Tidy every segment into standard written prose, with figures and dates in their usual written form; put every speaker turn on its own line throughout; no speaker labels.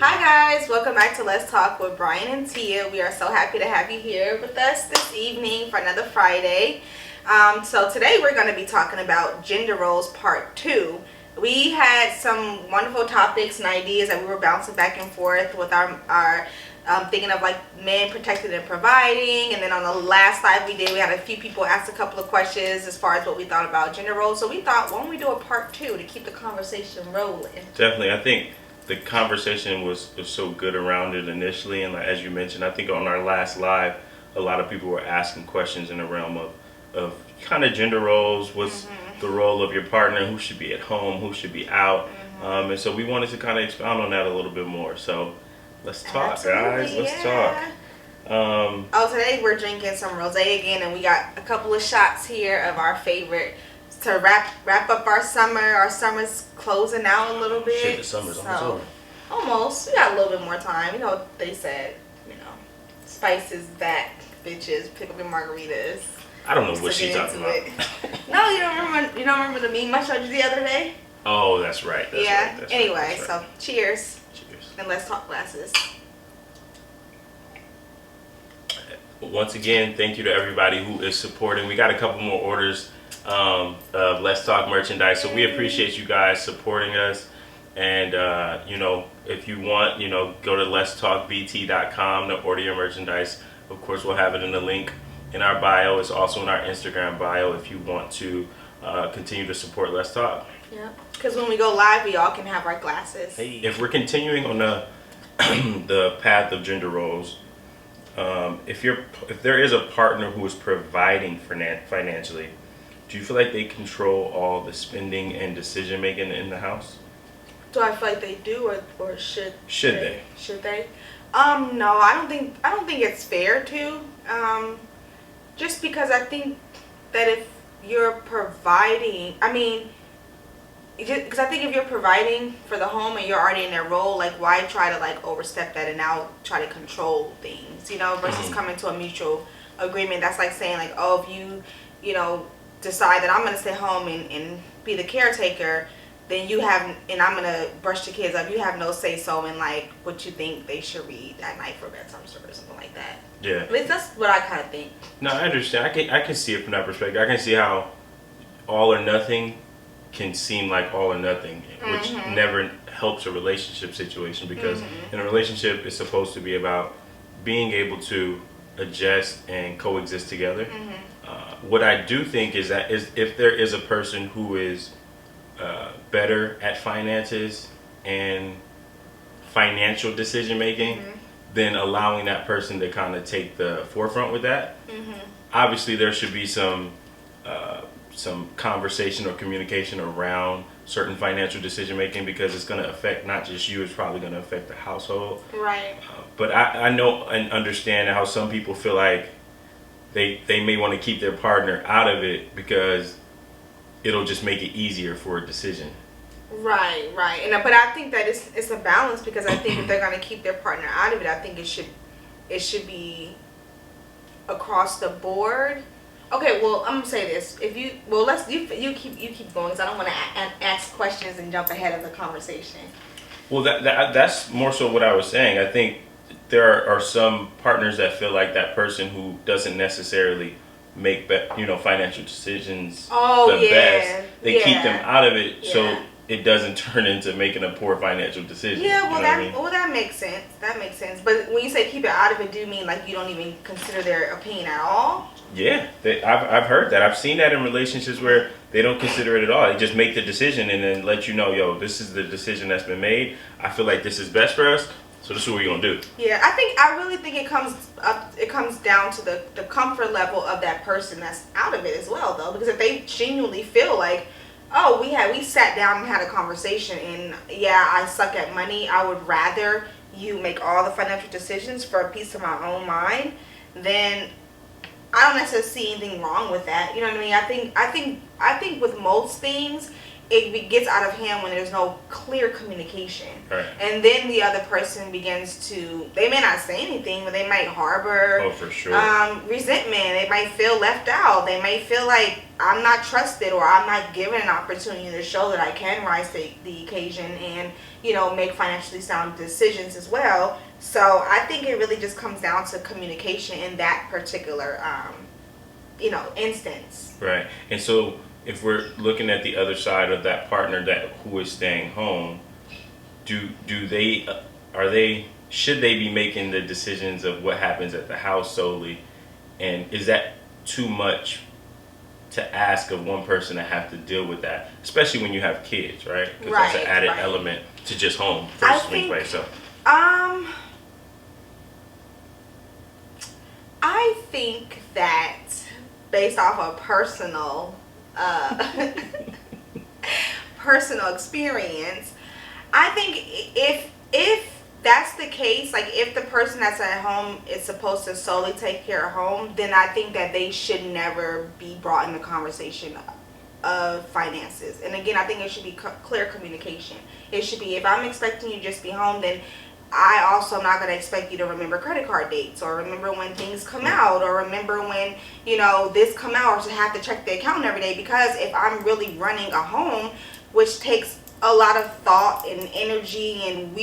Hi guys, welcome back to Let's Talk with Brian and Tia. We are so happy to have you here with us this evening for another Friday. So today we're going to be talking about gender roles part 2. We had some wonderful topics and ideas that we were bouncing back and forth with our thinking of like men protected and providing, and then on the last live we did, we had a few people ask a couple of questions as far as what we thought about gender roles. So we thought, why don't we do a part 2 to keep the conversation rolling?
Definitely, I think the conversation was so good around it initially, and like, as you mentioned, I think on our last live, a lot of people were asking questions in the realm of kind of gender roles. What's the role of your partner? Who should be at home? Who should be out? And so we wanted to kind of expound on that a little bit more. So let's talk,
Absolutely,
guys. Let's talk.
Today we're drinking some rosé again, and we got a couple of shots here of our favorite to wrap up our summer. Our summer's closing out a little bit.
Shit, the summer's almost over.
Almost. We got a little bit more time. You know what they said, spice is back, bitches. Pick up your margaritas.
I don't know what she's talking about.
No, you don't remember the meme I showed you the other day?
Oh, that's right.
Anyway, so cheers.
Cheers.
And let's talk glasses.
Once again, thank you to everybody who is supporting. We got a couple more orders of Let's Talk merchandise, so we appreciate you guys supporting us. And if you want, go to letstalkbt.com to order your merchandise. Of course, we'll have it in the link in our bio. It's also in our Instagram bio if you want to continue to support Let's Talk.
Yeah, because when we go live, we all can have our glasses.
Hey, if we're continuing on the the path of gender roles, if there is a partner who is providing financially, do you feel like they control all the spending and decision making in the house?
Do I feel like they do, or should
they?
Should they? No, I don't think it's fair to. Just because I think that if you're providing, because I think if you're providing for the home and you're already in their role, like why try to like overstep that and now try to control things, versus coming to a mutual agreement. That's like saying like, oh, if you decide that I'm going to stay home and be the caretaker, then and I'm going to brush the kids up, you have no say so in like what you think they should read at night for bedtime story or something like that.
Yeah.
At least that's what I kind of think.
No, I understand. I can see it from that perspective. I can see how all or nothing can seem like all or nothing, which never helps a relationship situation, because in a relationship it's supposed to be about being able to adjust and coexist together. What I do think is that if there is a person who is better at finances and financial decision making, then allowing that person to kind of take the forefront with that. Obviously there should be some conversation or communication around certain financial decision making, because it's going to affect not just you, it's probably going to affect the household.
Right.
But I know and understand how some people feel like they may want to keep their partner out of it because it'll just make it easier for a decision.
Right. But I think that it's a balance, because I think if they're going to keep their partner out of it, I think it should be across the board. Okay, well, I'm gonna say this. If you keep going, because I don't want to ask questions and jump ahead of the conversation.
Well, that's more so what I was saying. I think there are some partners that feel like that person who doesn't necessarily make financial decisions best. They keep them out of it so it doesn't turn into making a poor financial decision.
Yeah, well, that makes sense. That makes sense. But when you say keep it out of it, do you mean like you don't even consider their opinion at all?
Yeah, I've heard that. I've seen that in relationships where they don't consider it at all. They just make the decision and then let you know, yo, this is the decision that's been made. I feel like this is best for us, so this is what we're gonna do.
Yeah, I really think it comes down to the comfort level of that person that's out of it as well, though. Because if they genuinely feel like, oh, we sat down and had a conversation, and yeah, I suck at money, I would rather you make all the financial decisions for a peace of my own mind, then I don't necessarily see anything wrong with that. You know what I mean? I think with most things, gets out of hand when there's no clear communication.
Right.
And then the other person begins to, they may not say anything, but they might harbor
for sure.
Resentment. They might feel left out. They may feel like I'm not trusted, or I'm not given an opportunity to show that I can rise to the occasion and, you know, make financially sound decisions as well. So I think it really just comes down to communication in that particular, you know, instance.
Right. And so if we're looking at the other side of that partner who is staying home, should they be making the decisions of what happens at the house solely? And is that too much to ask of one person to have to deal with that, especially when you have kids, right? Because that's an added element to just home versus being by yourself.
I think that based off of personal experience, I think if that's the case, like if the person that's at home is supposed to solely take care of home, then I think that they should never be brought in the conversation of finances. And again, I think it should be clear communication. It should be, if I'm expecting you to just be home, then I also am not going to expect you to remember credit card dates, or remember when things come out, or remember when, you know, this come out, or to have to check the account every day. Because if I'm really running a home, which takes a lot of thought and energy, and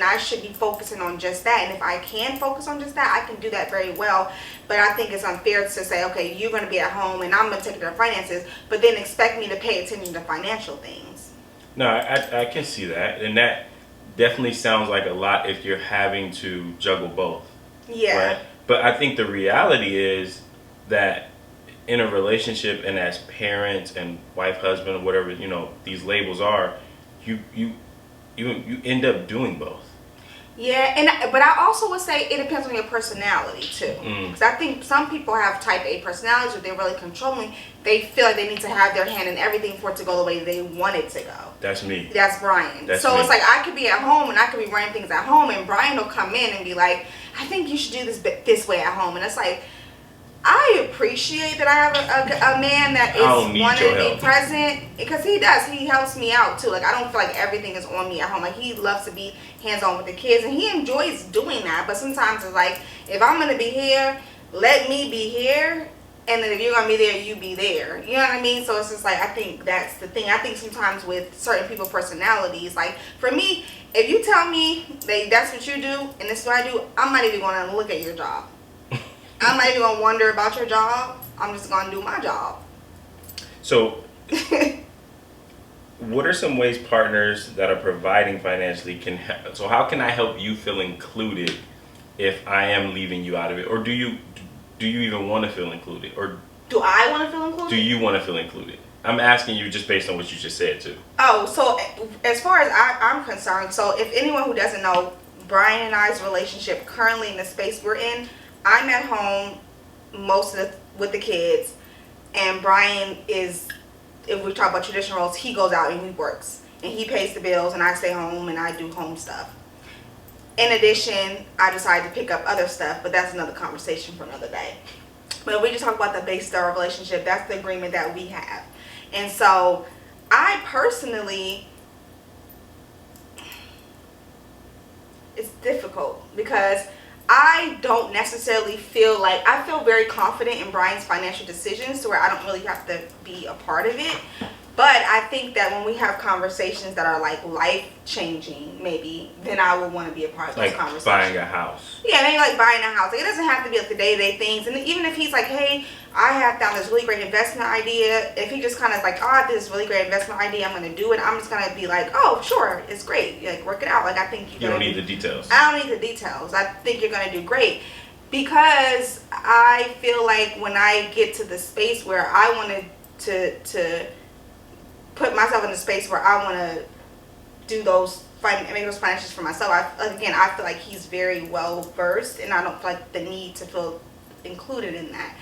I should be focusing on just that. And if I can focus on just that, I can do that very well. But I think it's unfair to say, okay, you're going to be at home and I'm going to take care of finances, but then expect me to pay attention to financial things.
No, I can see that, and that definitely sounds like a lot if you're having to juggle both.
Yeah.
Right? But I think the reality is that in a relationship, and as parents and wife, husband, whatever, you know, these labels are, you end up doing both.
Yeah, but I also would say it depends on your personality too. Because I think some people have type A personalities where they're really controlling. They feel like they need to have their hand in everything for it to go the way they want it to go.
That's me.
That's Brian.
That's
so
me.
It's like I could be at home and I could be running things at home, and Brian will come in and be like, I think you should do this way at home. And it's like, I appreciate that I have a man that is wanting to be present, because he does. He helps me out too. Like, I don't feel like everything is on me at home. Like, he loves to be hands-on with the kids, and he enjoys doing that. But sometimes it's like, if I'm going to be here, let me be here. And then if you're going to be there, you be there. You know what I mean? So it's just like, I think that's the thing. I think sometimes with certain people's personalities, like for me, if you tell me that that's what you do and this is what I do, I'm not even going to look at your job. I'm not even going to wonder about your job. I'm just going to do my job.
So, what are some ways partners that are providing financially can help? So how can I help you feel included if I am leaving you out of it? Or do you even want to feel included? Or
do I want to feel included?
Do you want to feel included? I'm asking you just based on what you just said too.
Oh, so as far as I'm concerned, so if anyone who doesn't know, Brian and I's relationship currently in the space we're in, I'm at home with the kids, and Brian is, if we talk about traditional roles, he goes out and he works and he pays the bills, and I stay home and I do home stuff. In addition, I decided to pick up other stuff, but that's another conversation for another day. But if we just talk about the base of our relationship, that's the agreement that we have. And so I personally, it's difficult because I don't necessarily feel like, I feel very confident in Brian's financial decisions to where I don't really have to be a part of it. But I think that when we have conversations that are like life-changing, maybe, then I would want to be a part of those conversations.
Like buying a house.
Yeah, maybe like buying a house. Like, it doesn't have to be like the day-to-day things. And even if he's like, hey, I have found this really great investment idea. If he just kind of like, oh, I have this really great investment idea, I'm going to do it. I'm just going to be like, oh, sure, it's great. Like, work it out. Like, I think
you don't need the details.
I don't need the details. I think you're going to do great. Because I feel like when I get to the space where I wanted to put myself in a space where I want to do make those financials for myself, I feel like he's very well versed, and I don't feel like the need to feel included in that.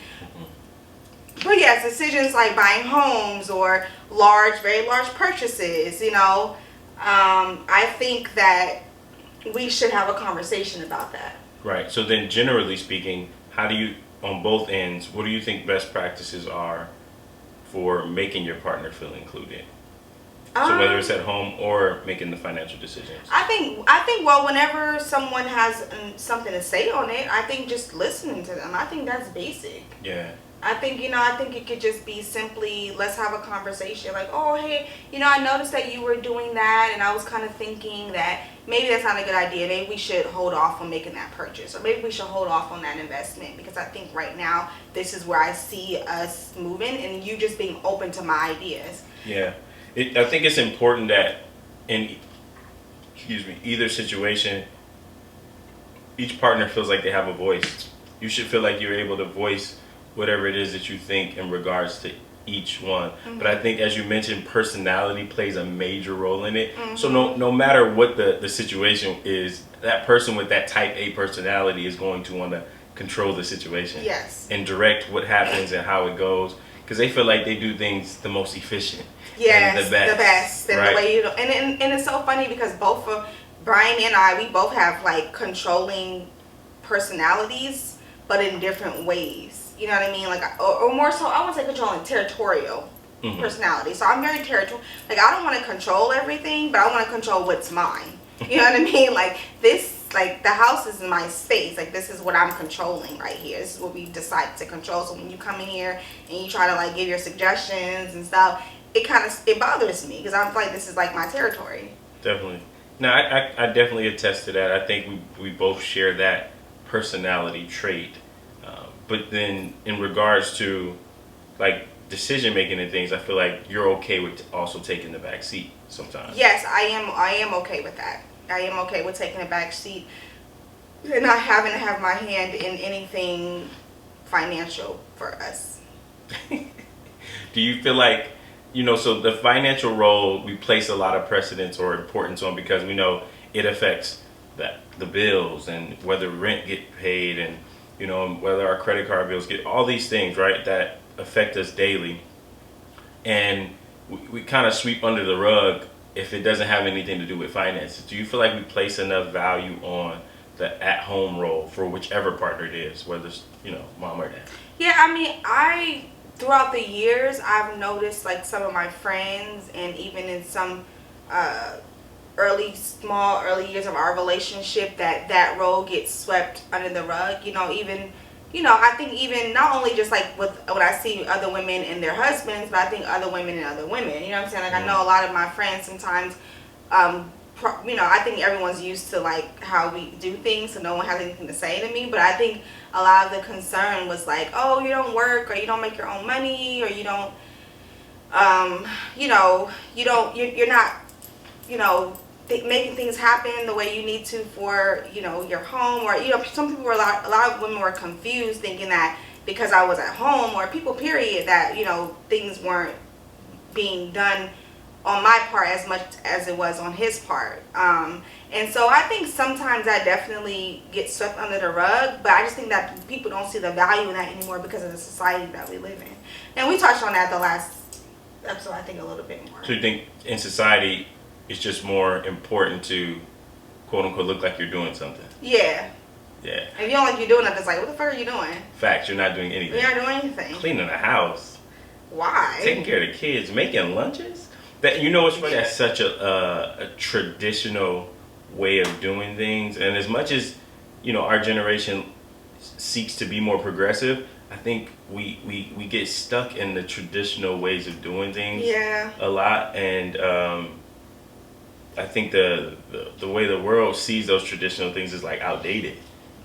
But yes, decisions like buying homes or very large purchases, I think that we should have a conversation about that.
Right. So then, generally speaking, how do you, on both ends, what do you think best practices are for making your partner feel included? So whether it's at home or making the financial decisions.
I think well, whenever someone has something to say on it, I think just listening to them. I think that's basic.
Yeah.
I think, I think it could just be simply, let's have a conversation. Like, oh, hey, I noticed that you were doing that, and I was kind of thinking that maybe that's not a good idea. Maybe we should hold off on making that purchase, or maybe we should hold off on that investment, because I think right now this is where I see us moving, and you just being open to my ideas.
Yeah. I think it's important that in, either situation, each partner feels like they have a voice. You should feel like you're able to voice whatever it is that you think in regards to each one. Mm-hmm. But I think, as you mentioned, personality plays a major role in it. Mm-hmm. So no matter what the situation is, that person with that type A personality is going to want to control the situation.
Yes.
And direct what happens and how it goes, because they feel like they do things the most efficient.
Yes,
and the best.
And
right?
The way and it's so funny because both of Brian and I, we both have like controlling personalities, but in different ways. You know what I mean? Like, or more so, I want to say controlling territorial personality. So I'm very territorial. Like, I don't want to control everything, but I want to control what's mine. You know what I mean? Like, the house is my space. Like, this is what I'm controlling right here. This is what we decided to control. So when you come in here and you try to like give your suggestions and stuff, it bothers me because I'm like, this is like my territory.
Definitely. No, I definitely attest to that. I think we both share that personality trait. But then in regards to like decision making and things, I feel like you're okay with also taking the back seat sometimes.
Yes, I am okay with that. I am okay with taking a back seat and not having to have my hand in anything financial for us.
Do you feel like, so the financial role, we place a lot of precedence or importance on because we know it affects the bills and whether rent get paid and whether our credit card bills get, all these things, right, that affect us daily. And we kind of sweep under the rug if it doesn't have anything to do with finances. Do you feel like we place enough value on the at-home role for whichever partner it is, whether it's, mom or dad?
Yeah, I mean, throughout the years, I've noticed like some of my friends and even in some early years of our relationship that role gets swept under the rug. I think even not only just like with when I see other women and their husbands, but I think other women and other women. You know what I'm saying? Like I know a lot of my friends sometimes, I think everyone's used to like how we do things, so no one has anything to say to me. But I think a lot of the concern was like, oh, you don't work or you don't make your own money or you don't, you're not, making things happen the way you need to for your home, or some people were a lot of women were confused thinking that because I was at home, or people period, that things weren't being done on my part as much as it was on his part, and so I think sometimes that definitely gets swept under the rug, but I just think that people don't see the value in that anymore because of the society that we live in, and we touched on that the last episode, I think, a little bit more.
So you think in society it's just more important to quote unquote look like you're doing something?
Yeah.
Yeah.
If you don't like you're doing nothing, it's like, what the fuck are you doing?
Facts, you're not doing anything.
You're not doing anything.
Cleaning the house.
Why?
Taking care of the kids, making lunches. What's funny? That's such a traditional way of doing things. And as much as our generation seeks to be more progressive, I think we get stuck in the traditional ways of doing things.
Yeah.
A lot, and I think the way the world sees those traditional things is like outdated.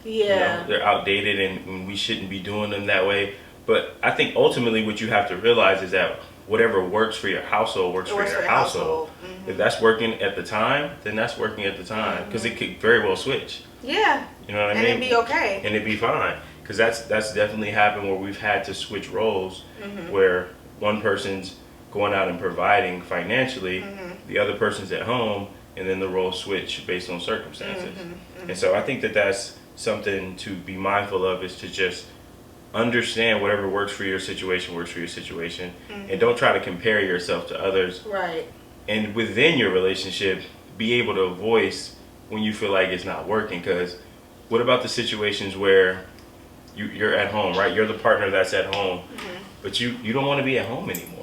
Yeah.
They're outdated and we shouldn't be doing them that way. But I think ultimately what you have to realize is that whatever works for your household works for your household. Mm-hmm. If that's working at the time, then that's working at the time. Because it could very well switch.
Yeah.
You know what I mean?
And it'd be okay.
And it'd be fine. Because that's definitely happened where we've had to switch roles, where one person's going out and providing financially, the other person's at home, and then the roles switch based on circumstances. And so I think that's something to be mindful of, is to just understand whatever works for your situation works for your situation, and don't try to compare yourself to others.
Right.
And within your relationship, be able to voice when you feel like it's not working. Because what about the situations where you're at home, right? You're the partner that's at home, but you don't want to be at home anymore.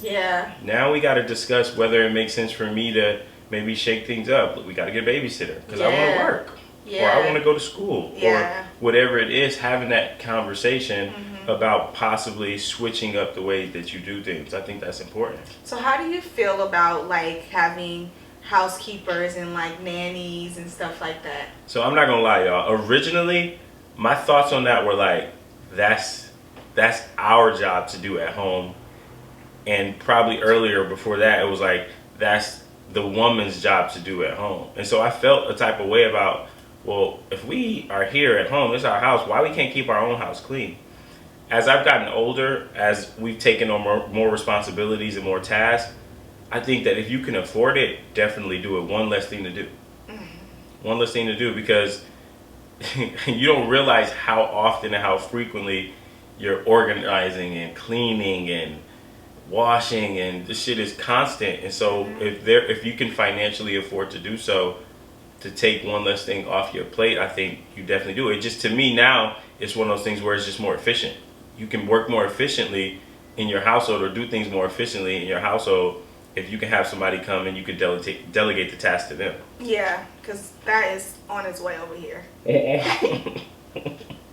Yeah.
Now we got to discuss whether it makes sense for me to maybe shake things up. We got to get a babysitter because I want to work.
Yeah.
Or I want to go to school.
Yeah.
Or whatever it is, having that conversation about possibly switching up the way that you do things. I think that's important.
So how do you feel about like having housekeepers and like nannies and stuff like that?
So I'm not going to lie, y'all. Originally, my thoughts on that were like, that's our job to do at home. And probably earlier before that, it was like, that's the woman's job to do at home. And so I felt a type of way about, well, if we are here at home, it's our house, why we can't keep our own house clean? As I've gotten older, as we've taken on more responsibilities and more tasks, I think that if you can afford it, definitely do it. One less thing to do. One less thing to do, because you don't realize how often and how frequently you're organizing and cleaning and washing, and this shit is constant. And so if you can financially afford to do so, to take one less thing off your plate, I think you definitely do it. Just to me now, it's one of those things where it's just more efficient. You can work more efficiently in your household or do things more efficiently in your household if you can have somebody come and you can delegate the task to them.
Yeah, because that is on its way over here. I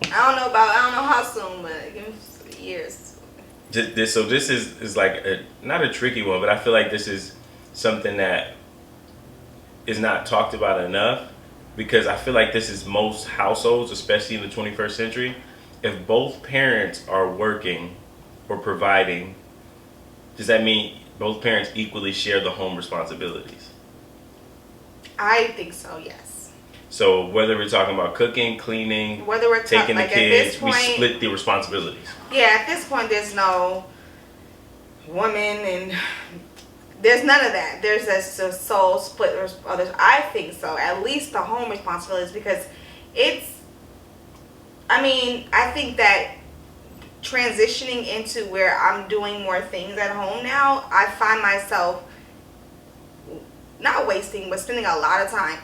don't know how soon, but give me years.
So this is like not a tricky one, but I feel like this is something that is not talked about enough, because I feel like this is most households, especially in the 21st century. If both parents are working or providing, does that mean both parents equally share the home responsibilities?
I think so, yes.
So whether we're talking about cooking, cleaning,
whether we're
taking
like
the kids,
at this point,
we split the responsibilities.
Yeah, at this point, there's no woman and there's none of that. There's a sole split or others. I think so. At least the home responsibilities, because I think that transitioning into where I'm doing more things at home now, I find myself not wasting, but spending a lot of time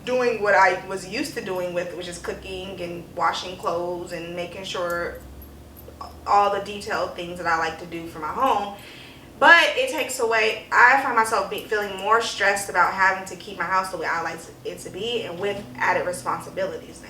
doing what I was used to doing which is cooking and washing clothes and making sure all the detailed things that I like to do for my home. But it takes away, I find myself feeling more stressed about having to keep my house the way I like it to be, and with added responsibilities now.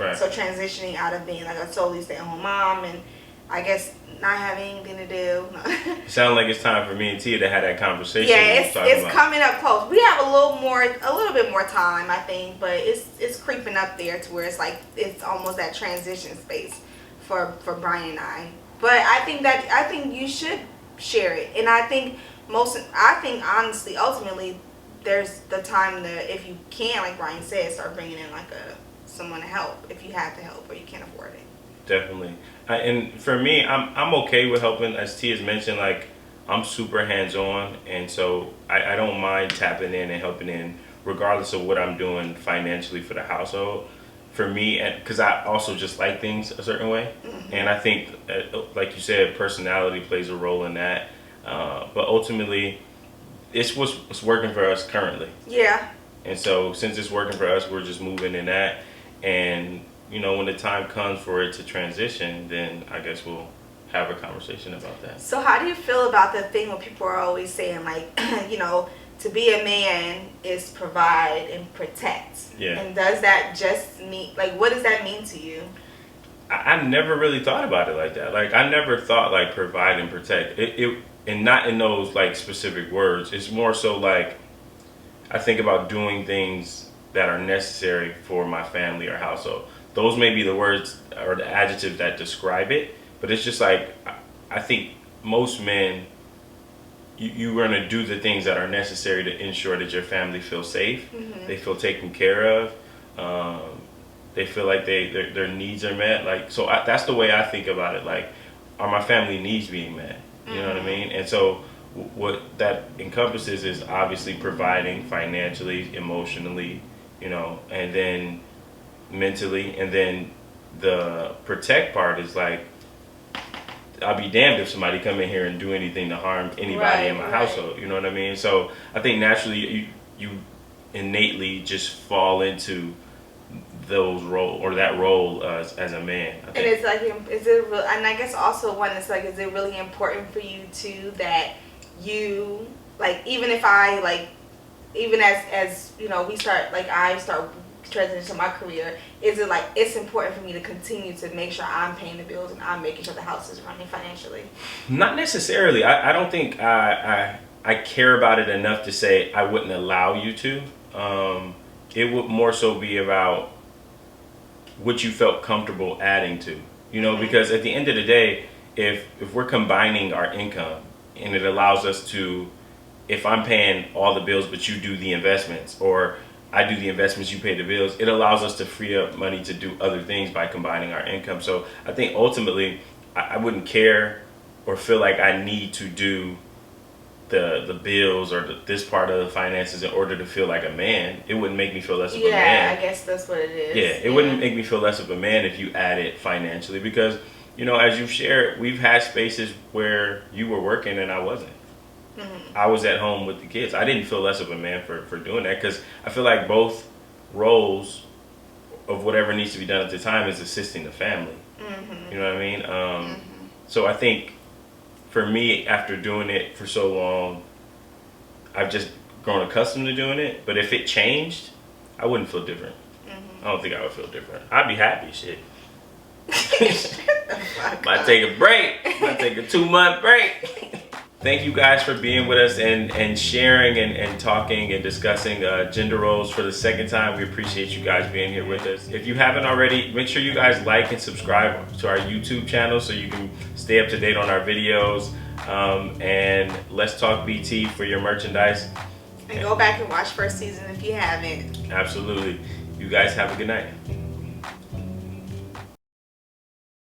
Right.
So transitioning out of being like a solely stay-at-home mom and I guess not having anything to do.
It sounds like it's time for me and Tia to have that conversation.
Yeah, it's coming up close. We have a little bit more time, I think, but it's creeping up there to where it's like it's almost that transition space for Brian and I. But I think you should share it, and I think honestly, ultimately, there's the time that if you can, like Brian said, start bringing in like someone to help if you have to help or you can't afford it.
Definitely. And for me, I'm okay with helping. As T has mentioned, like, I'm super hands-on, and so I don't mind tapping in and helping in regardless of what I'm doing financially for the household. For me, and because I also just like things a certain way, and I think, like you said, personality plays a role in that. But ultimately, it's what's working for us currently.
Yeah.
And so since it's working for us, we're just moving in that. And when the time comes for it to transition, then I guess we'll have a conversation about that.
So how do you feel about the thing where people are always saying, like, to be a man is provide and protect?
Yeah.
And does that just mean, like, what does that mean to you?
I never really thought about it like that. Like, I never thought, like, provide and protect. And not in those, like, specific words. It's more so, like, I think about doing things that are necessary for my family or household. Those may be the words or the adjectives that describe it, but it's just like, I think most men, you're going to do the things that are necessary to ensure that your family feels safe, they feel taken care of, they feel like their needs are met. Like, so that's the way I think about it. Like, are my family needs being met? You know what I mean? And so what that encompasses is obviously providing financially, emotionally, and then mentally, and then the protect part is like, I'll be damned if somebody come in here and do anything to harm anybody in my household. You know what I mean? So I think naturally you innately just fall into those role or that role as a man. I
And
think.
it's like, is it real? And I guess also one is like, is it really important for you too that you like, even if I like, even as you know, we start like I start transitioning to my career, is it like it's important for me to continue to make sure I'm paying the bills and I'm making sure the house is running financially?
Not necessarily. I don't think I care about it enough to say I wouldn't allow you to. It would more so be about what you felt comfortable adding to. You know, because at the end of the day, if we're combining our income and it allows us to, if I'm paying all the bills but you do the investments, or I do the investments, you pay the bills, it allows us to free up money to do other things by combining our income. So I think ultimately I wouldn't care or feel like I need to do the bills or this part of the finances in order to feel like a man. It wouldn't make me feel less of a man.
I guess that's what it is.
Yeah, it wouldn't make me feel less of a man if you add it financially, because, you know, as you've shared, we've had spaces where you were working and I wasn't. I was at home with the kids. I didn't feel less of a man for doing that, because I feel like both roles of whatever needs to be done at the time is assisting the family. You know what I mean? So I think for me, after doing it for so long, I've just grown accustomed to doing it. But if it changed, I wouldn't feel different. I don't think I would feel different. I'd be happy, shit. Might take a break. Might take a 2-month break. Thank you guys for being with us and sharing and talking and discussing gender roles for the second time. We appreciate you guys being here with us. If you haven't already, make sure you guys like and subscribe to our YouTube channel so you can stay up to date on our videos. And Let's Talk BT for your merchandise.
And go back and watch first season if you haven't.
Absolutely. You guys have a good night.